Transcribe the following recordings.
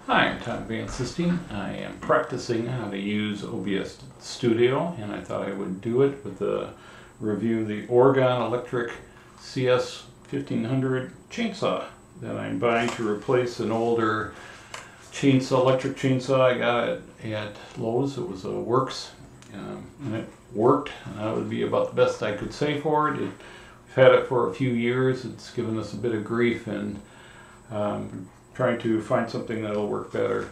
Hi, I'm Tom Van Sistine. I am practicing how to use OBS Studio, and I thought I would do it with a review of the Oregon Electric CS1500 Chainsaw that I'm buying to replace an older electric chainsaw I got at Lowe's. It was a Works, and it worked. That would be about the best I could say for it. We've had it for a few years. It's given us a bit of grief, and trying to find something that'll work better.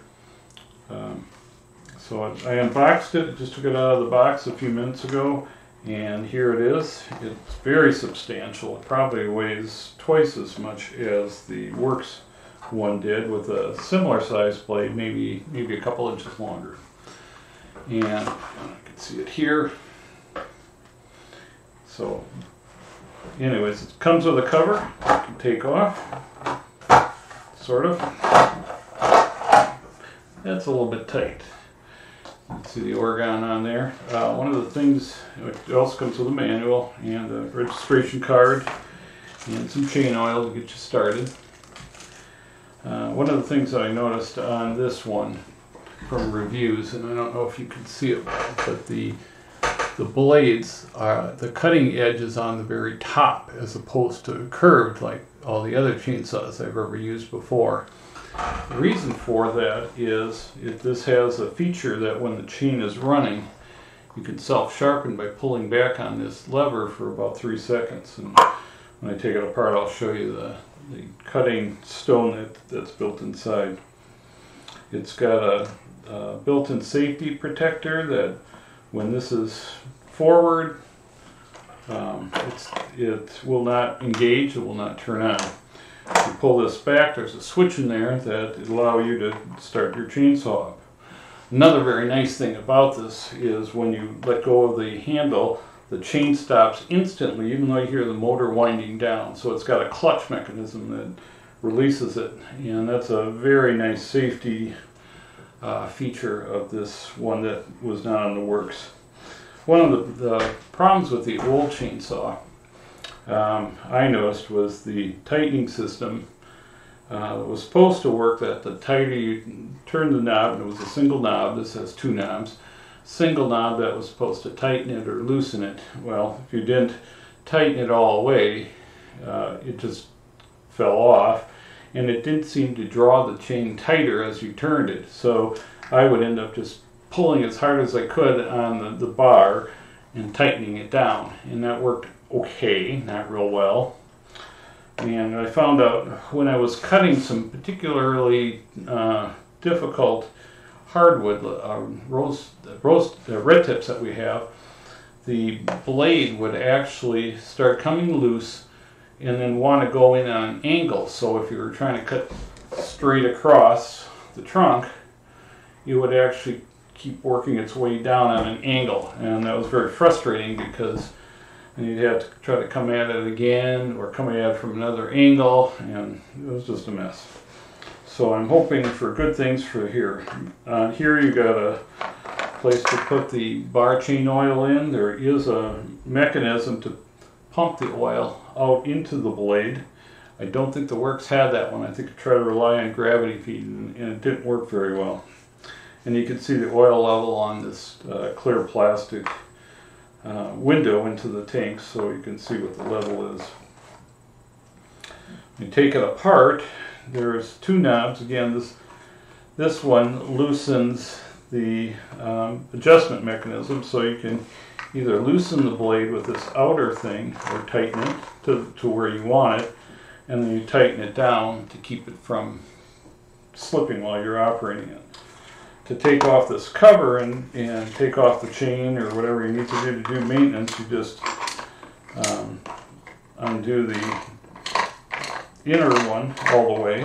So I unboxed it, just took it out of the box a few minutes ago, and here it is. It's very substantial. It probably weighs twice as much as the Works one did, with a similar size blade, maybe a couple inches longer. And I can see it here. So anyways, it comes with a cover you can take off. Sort of. That's a little bit tight. You can see the Oregon on there. One of the things, it also comes with a manual and a registration card and some chain oil to get you started. One of the things that I noticed on this one from reviews, and I don't know if you can see it, but the blades are, the cutting edge is on the very top as opposed to curved like all the other chainsaws I've ever used before. The reason for that is this has a feature that when the chain is running, you can self-sharpen by pulling back on this lever for about 3 seconds. And when I take it apart, I'll show you the cutting stone that's built inside. It's got a built-in safety protector that when this is forward, it will not engage, it will not turn on. If you pull this back, there's a switch in there that will allow you to start your chainsaw up. Another very nice thing about this is when you let go of the handle, the chain stops instantly, even though you hear the motor winding down. So it's got a clutch mechanism that releases it, and that's a very nice safety feature of this one that was not on the Works. One of the problems with the old chainsaw I noticed was the tightening system. It was supposed to work that the tighter you turn the knob, and it was a single knob, this has 2 knobs, single knob that was supposed to tighten it or loosen it. Well, if you didn't tighten it all the way, it just fell off, and it didn't seem to draw the chain tighter as you turned it. So I would end up just pulling as hard as I could on the bar and tightening it down, and that worked okay, not real well. And I found out when I was cutting some particularly difficult hardwood, red tips that we have, the blade would actually start coming loose and then want to go in on an angle. So if you were trying to cut straight across the trunk, you would actually keep working its way down on an angle, and that was very frustrating because then you'd have to try to come at it again or come at it from another angle, and it was just a mess. So I'm hoping for good things for here. Here you got a place to put the bar chain oil in. There is a mechanism to pump the oil out into the blade. I don't think the Works had that one. I think I tried to rely on gravity feed, and it didn't work very well. And you can see the oil level on this clear plastic window into the tank, so you can see what the level is. You take it apart, there's 2 knobs. Again, this one loosens the adjustment mechanism, so you can either loosen the blade with this outer thing or tighten it to where you want it, and then you tighten it down to keep it from slipping while you're operating it. To take off this cover and take off the chain or whatever you need to do maintenance, you just undo the inner one all the way,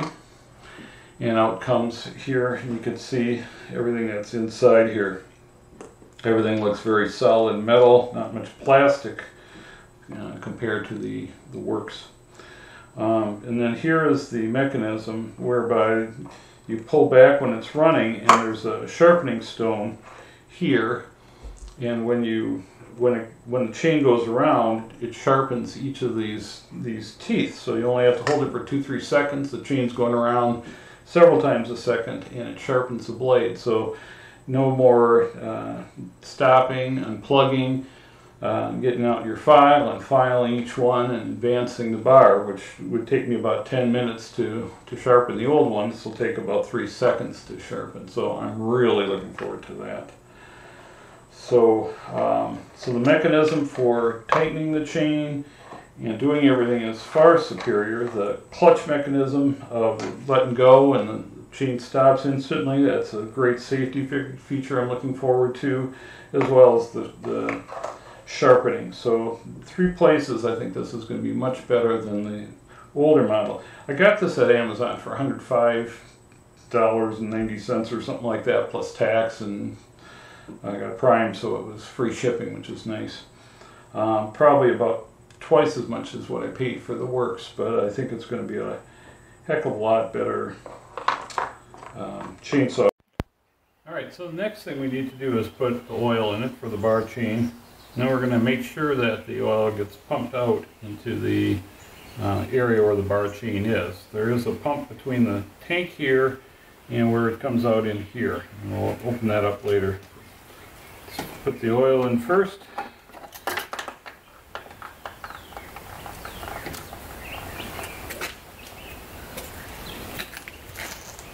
and out comes here, and you can see everything that's inside here. Everything looks very solid metal, not much plastic compared to the Works. And then here is the mechanism whereby you pull back when it's running, and there's a sharpening stone here, and when the chain goes around, it sharpens each of these teeth. So you only have to hold it for 2-3 seconds. The chain's going around several times a second, and it sharpens the blade. So no more stopping, unplugging, getting out your file and filing each one and advancing the bar, which would take me about 10 minutes to sharpen. The old one, this will take about 3 seconds to sharpen. So I'm really looking forward to that. So, so the mechanism for tightening the chain and doing everything is far superior. The clutch mechanism of letting go and the chain stops instantly, that's a great safety feature I'm looking forward to, as well as the sharpening. So 3 places I think this is going to be much better than the older model. I got this at Amazon for $105.90 or something like that, plus tax, and I got Prime, so it was free shipping, which is nice. Probably about twice as much as what I paid for the Works, but I think it's going to be a heck of a lot better chainsaw. Alright, so the next thing we need to do is put the oil in it for the bar chain. Now we're going to make sure that the oil gets pumped out into the area where the bar chain is. There is a pump between the tank here and where it comes out in here. And we'll open that up later. Let's put the oil in first.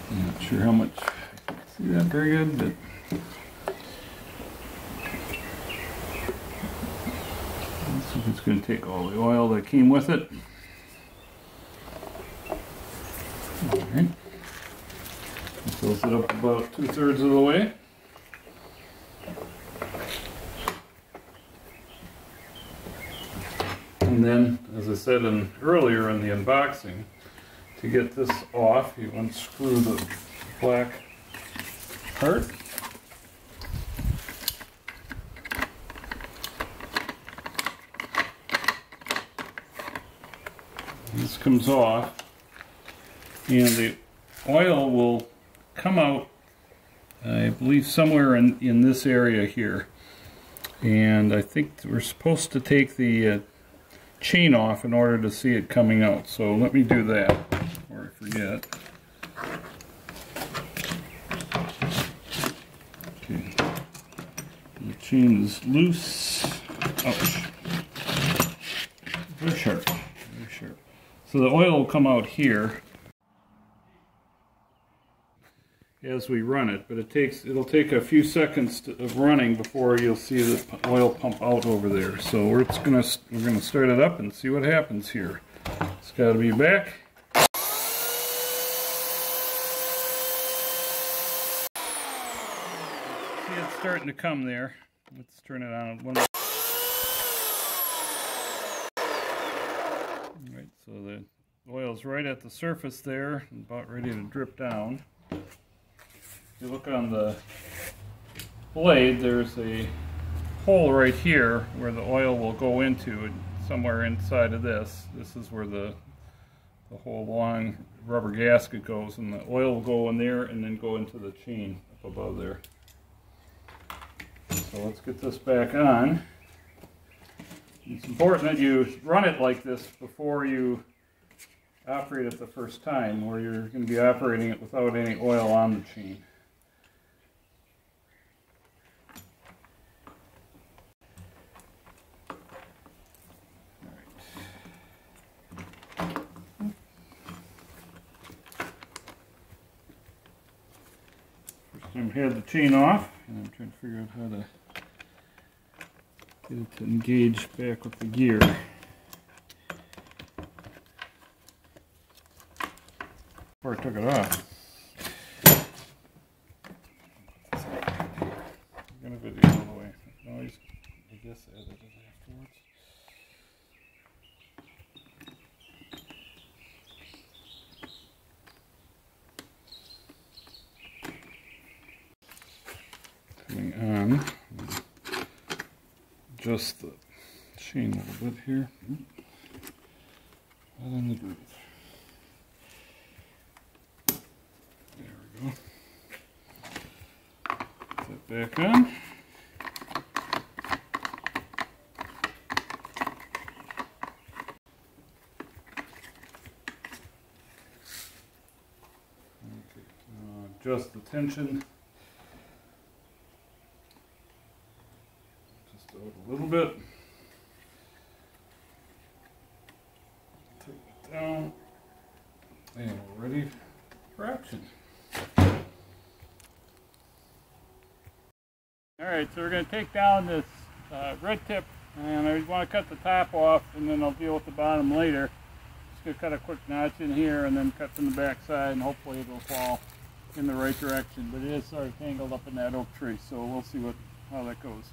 I'm not sure how much, see that very good, but let's see if it's going to take all the oil that came with it. Alright. Fills it up about 2/3 of the way. And then, as I said earlier in the unboxing, to get this off, you unscrew the black part. This comes off, and the oil will come out, I believe, somewhere in this area here. And I think we're supposed to take the chain off in order to see it coming out. So let me do that before I forget. Okay. The chain is loose. Ouch. Very sharp. Very sharp. So the oil will come out here as we run it, but it'll take a few seconds of running before you'll see the oil pump out over there. So we're gonna start it up and see what happens here. It's got to be back. See, it's starting to come there. Let's turn it on one more. All right, so the oil's right at the surface there, about ready to drip down. If you look on the blade, there's a hole right here where the oil will go into, somewhere inside of this. This is where the whole long rubber gasket goes, and the oil will go in there and then go into the chain up above there. So let's get this back on. It's important that you run it like this before you operate it the first time, where you're going to be operating it without any oil on the chain. First time I had the chain off, and I'm trying to figure out how to get it to engage back with the gear. Before I took it off. I'm gonna video all the way. Noise, I guess, edit it afterwards. Coming on. Adjust the chain a little bit here. Right on the groove. There we go. Put that back on. adjust the tension just out a little bit. Take it down, and we're ready for action. Alright, so we're going to take down this red tip, and I want to cut the top off, and then I'll deal with the bottom later. Just going to cut a quick notch in here, and then cut from the back side, and hopefully it'll fall in the right direction. But it is sort of tangled up in that oak tree, so we'll see how that goes.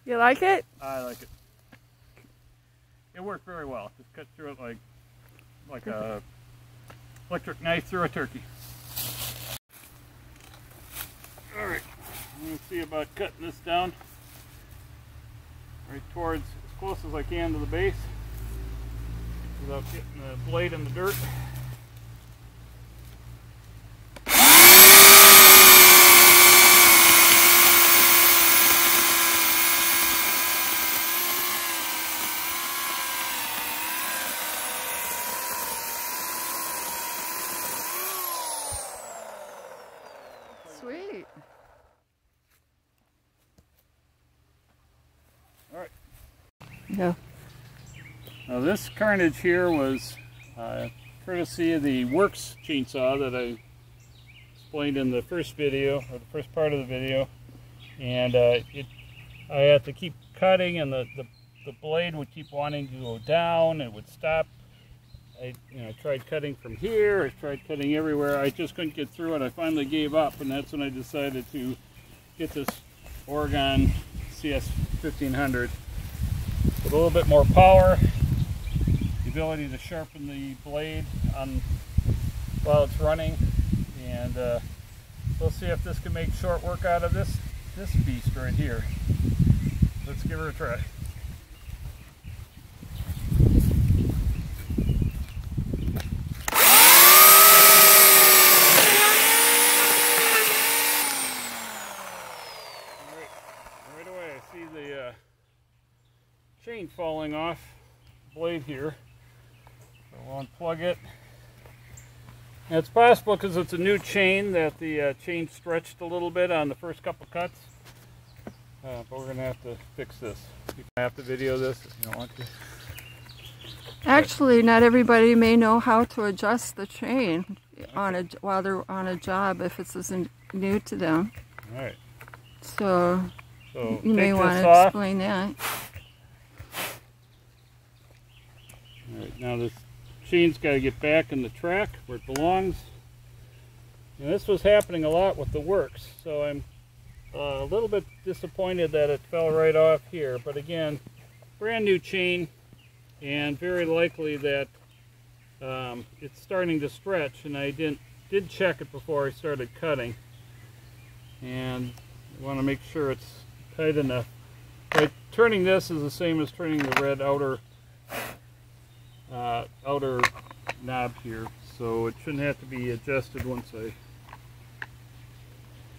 You like it? I like it. It worked very well. Just cut through it like a electric knife through a turkey. Alright, I'm going to see about cutting this down right towards as close as I can to the base without getting the blade in the dirt. Sweet. All right. Yeah. Now this carnage here was courtesy of the Works chainsaw that I explained in the first video, or the first part of the video, and I had to keep cutting, and the blade would keep wanting to go down. It would stop. I tried cutting from here, I tried cutting everywhere. I just couldn't get through it. I finally gave up, and that's when I decided to get this Oregon CS1500 with a little bit more power, the ability to sharpen the blade while it's running, and we'll see if this can make short work out of this beast right here. Let's give her a try. Chain falling off the blade here, so we'll unplug it. And it's possible because it's a new chain that the chain stretched a little bit on the first couple cuts, but we're going to have to fix this. You can have to video this if you don't want to. Actually, not everybody may know how to adjust the chain while they're on a job if it's isn't new to them. All right. So you may want to explain that. Alright, now this chain's got to get back in the track where it belongs. And this was happening a lot with the Works, so I'm a little bit disappointed that it fell right off here. But again, brand new chain, and very likely that it's starting to stretch, and I did check it before I started cutting. And I want to make sure it's tight enough. Like, turning this is the same as turning the red outer knob here, so it shouldn't have to be adjusted once I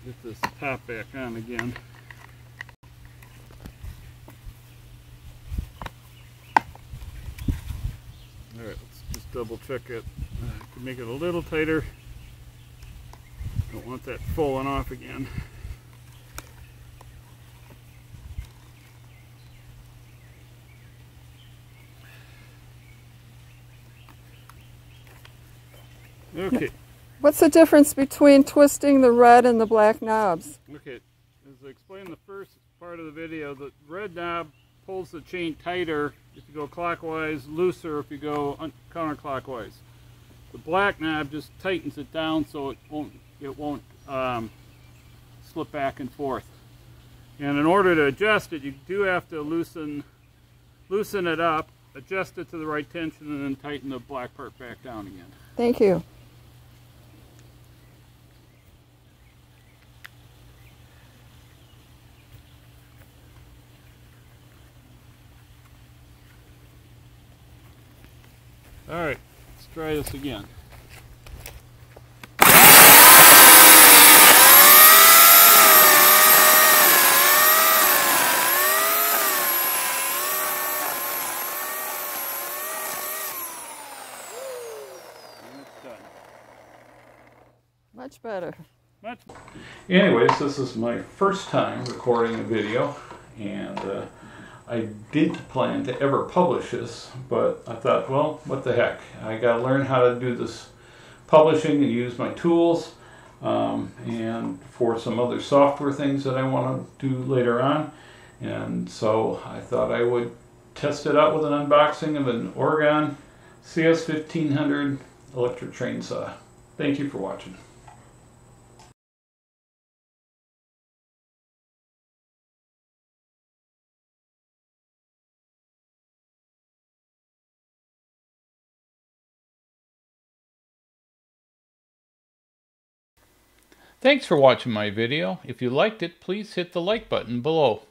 get this top back on again. Alright, let's just double check it. I can make it a little tighter. Don't want that falling off again. Okay. What's the difference between twisting the red and the black knobs? Okay, as I explained in the first part of the video, the red knob pulls the chain tighter if you go clockwise, looser if you go counterclockwise. The black knob just tightens it down so it won't slip back and forth. And in order to adjust it, you do have to loosen it up, adjust it to the right tension, and then tighten the black part back down again. Thank you. Alright, let's try this again. Much better. Anyways, this is my first time recording a video, and I did plan to ever publish this, but I thought, well, what the heck, I gotta learn how to do this publishing and use my tools, and for some other software things that I want to do later on. And so I thought I would test it out with an unboxing of an Oregon CS1500 Electric Chainsaw. Thank you for watching. Thanks for watching my video. If you liked it, please hit the like button below.